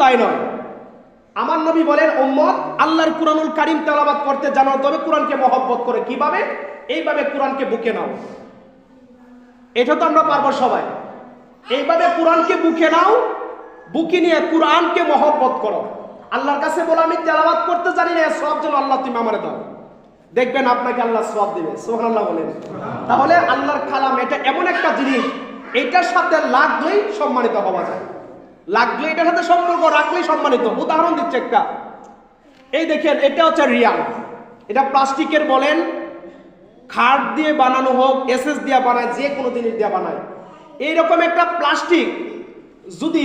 তাই নয়, আমার নবী বলেন উম্মত আল্লাহর কুরআনুল কারীম তেলাওয়াত করতে জানো, তবে কোরআনকে মহব্বত করে। কিভাবে? এইভাবে কোরআনকে বুকে নাও। এটা তো আমরা পারবো সবাই। এইভাবে কোরআনকে বুকে নাও, বুকে নিয়ে কোরআনকে মহব্বত করো। আল্লাহর কাছে বলো আমি তেলাওয়াত করতে জানি না, সওয়াব যেন আল্লাহ তুমি আমারে দাও। দেখবেন আপনাকে আল্লাহ সওয়াব দিবে। সুবহানাল্লাহ বলেন। তাহলে আল্লাহর কালাম এটা এমন একটা জিনিস, এটার সাথে লাগলেই সম্মানিত হওয়া যায়, লাগলে এটার সাথে সম্পর্ক রাখলেই সম্মানিত। উদাহরণ দিচ্ছে একটা, এই দেখেন এটা হচ্ছে রিয়াল, এটা প্লাস্টিকের বলেন, খাট দিয়ে বানানো হোক, এসএস দিয়ে বানায়, যে কোনো জিনিস দিয়ে বানায়। এইরকম একটা প্লাস্টিক যদি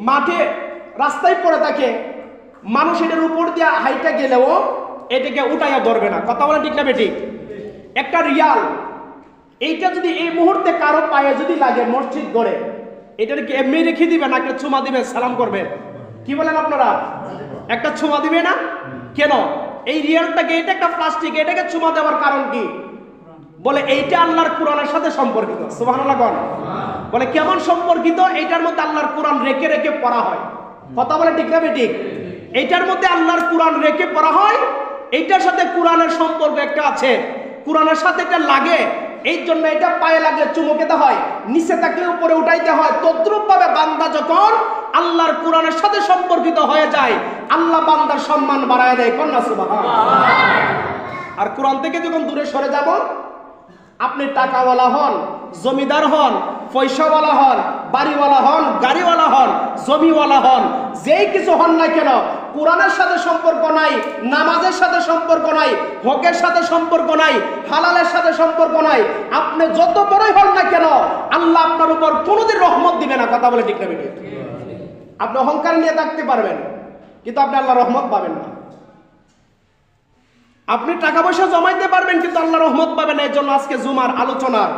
মাঠে রাস্তায় পড়ে থাকে, মানুষ এটার উপর দিয়ে হাইটা গেলেও এটাকে উঠাইয়া ধরবে না। কথা বলে ঠিক না বেঠিক? একটা রিয়াল এইটা যদি এই মুহূর্তে কারো পায়ে যদি লাগে মসজিদ গড়ে, এটাকে এমনি রেখে দিবে না, একটা চুমা দিবে, সালাম করবে? কি বলেন আপনারা? একটা চুমা দিবে না কেন? এই রিয়ালটাকে, এটা একটা প্লাস্টিক, এটাকে চুমা দেওয়ার কারণ কি? বলে এইটা আল্লাহর কোরআনের সাথে সম্পর্কিত। সুবহানাল্লাহ বলেন। বলে কেমন সম্পর্কিত? এইটার মধ্যে আল্লাহর কোরআন রেখে রেখে পড়া হয়। কথা বলে ঠিক না বেঠিক? এইটার মধ্যে আল্লাহর কোরআন রেখে পড়া হয়, এইটার সাথে কোরআনের সম্পর্ক একটা আছে, কোরআনের সাথে এটা লাগে, এই জন্য এটা পায়ে লাগে চুমু খেতে হয়, নিচে থাকলে উপরে উঠাইতে হয়। তদ্রূপ ভাবে বান্দা যখন আল্লাহর কোরআনের সাথে সম্পর্কিত হয়ে যায়, আল্লাহ বান্দার সম্মান বাড়ায় দেয়। কন্যা সুবহানাল্লাহ। আর কোরআন থেকে যখন দূরে সরে যাব, আপনি টাকাওয়ালা হন, জমিদার হন, পয়সাওয়ালা হন, বাড়িওয়ালা হন, গাড়িওয়ালা হন, জমিওয়ালা হন, যেই কিছু হন না কেন, কোরআনের সাথে সম্পর্ক নাই, নামাজের সাথে সম্পর্ক নাই, হকের সাথে সম্পর্ক নাই, হালালের সাথে সম্পর্ক নাই, আপনি যত বড়ই হন না কেন, আল্লাহ আপনার উপর কোনোদিন রহমত দিবে না। কথা বলে ঠিক না বেঠিক? আপনি অহংকার নিয়ে থাকতে পারবেন, কিন্তু আপনি আল্লাহ রহমত পাবেন না। আপনি টাকা পয়সা জমাইতে পারবেন, কিন্তু আল্লাহ রহমত পাবেন না। এর জন্য আজকে জুমার আলোচনার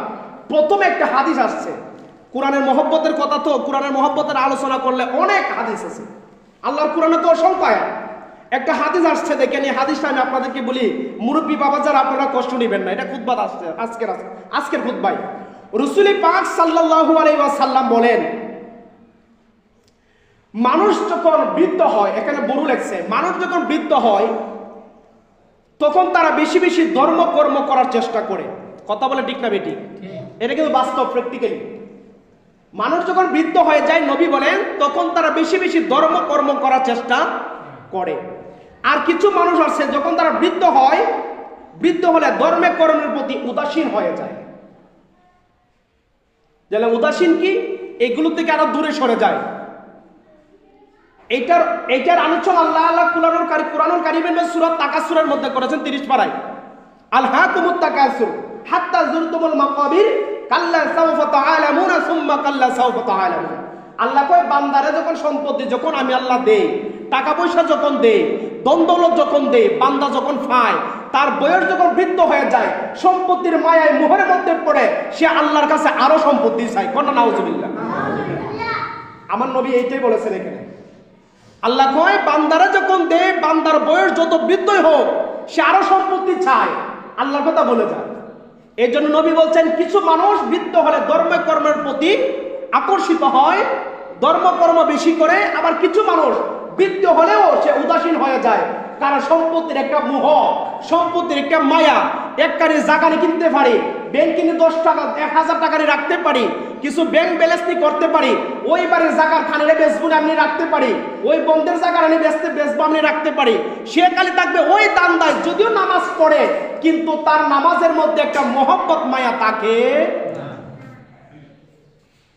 প্রথমে একটা হাদিস আসছে, কোরআনের মহব্বতের কথা। তো কোরআনের মহব্বতের আলোচনা করলে অনেক হাদিস আছে, আল্লাহর কোরআনে তো অসংখ্য আয়াত। একটা হাদিস আসছে, দেখেন এই হাদিসটা আমি আপনাদেরকে বলি, মুরব্বী বাবা যারা, আপনারা কষ্ট নেবেন না, এটা খুতবা আসছে আজকের খুতবায়। রাসূল পাক সাল্লাল্লাহু আলাইহি ওয়াসাল্লাম বলেন, মানুষ যখন বৃদ্ধ হয়, এখানে বড় লেখছে, মানুষ যখন বৃদ্ধ হয় তখন তারা বেশি বেশি ধর্ম কর্ম করার চেষ্টা করে। কথা বলে ঠিক না বেঠিক? এটা কিন্তু বাস্তব, প্র্যাকটিক্যালি। মানুষ যখন বৃদ্ধ হয়ে যায়, নবী বলেন, তখন তারা বেশি বেশি ধর্ম কর্ম করার চেষ্টা করে। আর কিছু মানুষ আছে, যখন তারা বৃদ্ধ হয়, বৃদ্ধ হলে ধর্মে কর্মের প্রতি উদাসীন হয়ে যায়। তাহলে উদাসীন কি? এগুলো থেকে আরো দূরে সরে যায়। এইটার আলোচনা আল্লাহ কুরআনুল কারীমের সূরা তাকাসুরের মধ্যে করেছেন 30 পারায়। আলহাকুমুত তাকাসুর হাত্তা যুরতুমুল মাকাবির কাল্লা সাওফা তাআলামুনা সুম্মা কাল্লা সাওফা তাআলামুন। আল্লাহ কয় বান্দারে যখন সম্পত্তি যখন আমি আল্লাহ দেই, টাকা পয়সা যখন দেই, দন্দৌলত যখন দেই, বান্দা যখন পায়, তার বয়স যখন বৃদ্ধ হয়ে যায়, সম্পত্তির মায়ায় মোহের মধ্যে পড়ে সে আল্লাহর কাছে আরো সম্পত্তি চায়। কোন নাউজুবিল্লাহ। আমার নবী এইটাই বলেছেন এখানে। আল্লাহ কয় বান্দারা যখন দেয়, বান্দার বয়স যত বৃদ্ধই হোক, সে আরো সম্পত্তি চায়, আল্লাহর কথা বলে যায়। এই জন্য নবী বলছেন, কিছু মানুষ বৃদ্ধ হলে ধর্ম কর্মের প্রতি আকর্ষিত হয়, ধর্মকর্ম বেশি করে। আবার কিছু মানুষ বৃদ্ধ হলেও সে উদাসীন হয়ে যায়, কারণ সম্পত্তির একটা মোহ, সম্পত্তির একটা মায়া। এককারি জায়গানি কিনতে পারি, ব্যাংক কিনে 10 টাকা 1000 টাকারই রাখতে পারি, কিছু ব্যাংক ব্যালেন্স করতে পারি, ওই বাড়ির জায়গার খানিরে বেচবো আমি রাখতে পারি, ওই বন্ধের জায়গার আমি বেচবো আমি রাখতে পারি। সে খালি থাকবে ওই দান্দায়, যদিও নামাজ পড়ে, কিন্তু তার নামাজের মধ্যে একটা মহব্বত মায়া থাকে।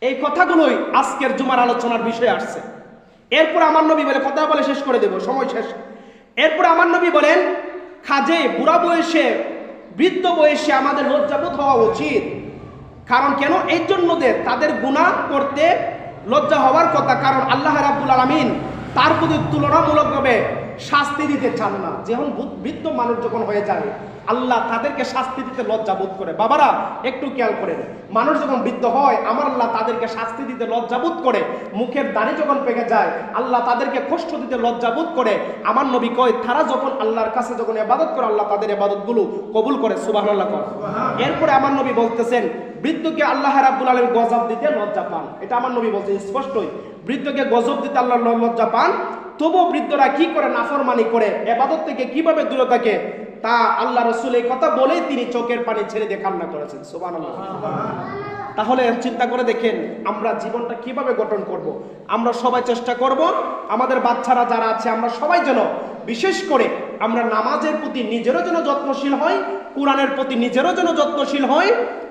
এই কথাগুলোই আজকের জুমার আলোচনার বিষয় আসছে। এরপর আমার নবী বলে, কথা বলে শেষ করে দেব, সময় শেষ। এরপর আমার নবী বলেন, খাজে বুড়া বয়সে, বৃদ্ধ বয়সে আমাদের লজ্জাবোধ হওয়া উচিত। কারণ কেন? এই জন্য তাদের গুনাহ করতে লজ্জা হওয়ার কথা, কারণ আল্লাহ রাব্বুল আলামিন তার প্রতি তুলনামূলকভাবে শাস্তি দিতে চান না। যেমন বৃদ্ধ মানুষ যখন হয়ে যায়, আল্লাহ তাদেরকে শাস্তি দিতে লজ্জা বোধ করে। বাবারা একটু খেয়াল করেন, মানুষ যখন বৃদ্ধ হয়, আমার আল্লাহ তাদেরকে শাস্তি দিতে লজ্জা বোধ করে। মুখের দাড়ি যখন পেকে যায়, আল্লাহ তাদেরকে কষ্ট দিতে লজ্জা বোধ করে। আমার নবী কয়, তারা যখন আল্লাহর কাছে যখন ইবাদত করে, আল্লাহ তাদের ইবাদতগুলো কবুল করে। সুবহানাল্লাহ। এরপরে আমার নবী বলতেছেন, বৃদ্ধকে আল্লাহ রাব্বুল আলামিন গজব দিতে লজ্জা পান। এটা আমার নবী বলছেন স্পষ্টই, বৃদ্ধকে গজব দিতে আল্লাহ লজ্জা পান। তবুও বৃদ্ধরা কি করে নাফরমানি করে, ইবাদত থেকে কিভাবে দূরে থাকে, তা আল্লাহ রাসূল এই কথা বলেই তিনি চোখের পানি ছেড়ে দিয়ে কান্না করেছেন। সুবহানাল্লাহ। তাহলে চিন্তা করে দেখেন আমরা জীবনটা কিভাবে গঠন করব। আমরা সবাই চেষ্টা করব আমাদের বাচ্চারা যারা আছে আমরা সবাই যেন বিশেষ করে আমরা নামাজের প্রতি নিজেরও যেন যত্নশীল হই, কোরআনের প্রতি নিজেরও যেন যত্নশীল হই,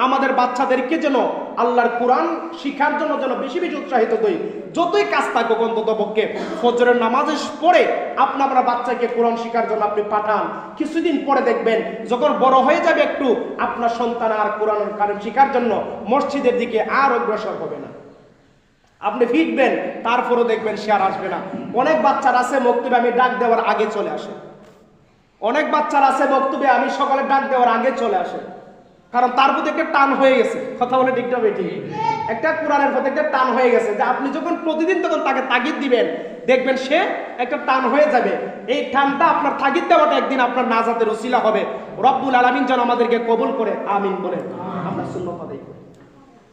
আমাদের বাচ্চাদেরকে যেন আল্লাহর কোরআন শিখার জন্য যেন বেশি বেশি উৎসাহিত করি। যতই কাজ থাকুক অন্তত পক্ষে ফজরের নামাজে পড়ে আপনার বাচ্চাকে কোরআন শিখার জন্য আপনি পাঠান। কিছুদিন পরে দেখবেন যখন বড় হয়ে যাবে একটু, আপনার সন্তান আর কোরআন কারিম শিখার জন্য মসজিদের দিকে আর অগ্রসর হবে না। আপনি ফিরবেন তারপরও দেখবেন সে আর আসবে না। অনেক বাচ্চারা আছে মক্তবে আমি ডাক দেওয়ার আগে চলে আসে, অনেক বাচ্চারা আছে মক্তবে আমি সকালে ডাক দেওয়ার আগে চলে আসে, কারণ তার প্রতি একটা টান হয়ে গেছে। কথা বলে ঠিক না বেটি? একটা কোরআনের প্রতি একটা টান হয়ে গেছে যে আপনি যখন প্রতিদিন তখন তাকে তাগিদ দিবেন দেখবেন সে একটা টান হয়ে যাবে। এই টানটা আপনার তাগিদ দেওয়াটা একদিন আপনার নাজাতের ওসিলা হবে। রব্বুল আলামিন যেন আমাদেরকে কবুল করে, আমিন বলেন। আমরা সুন্নাত আদায় করি।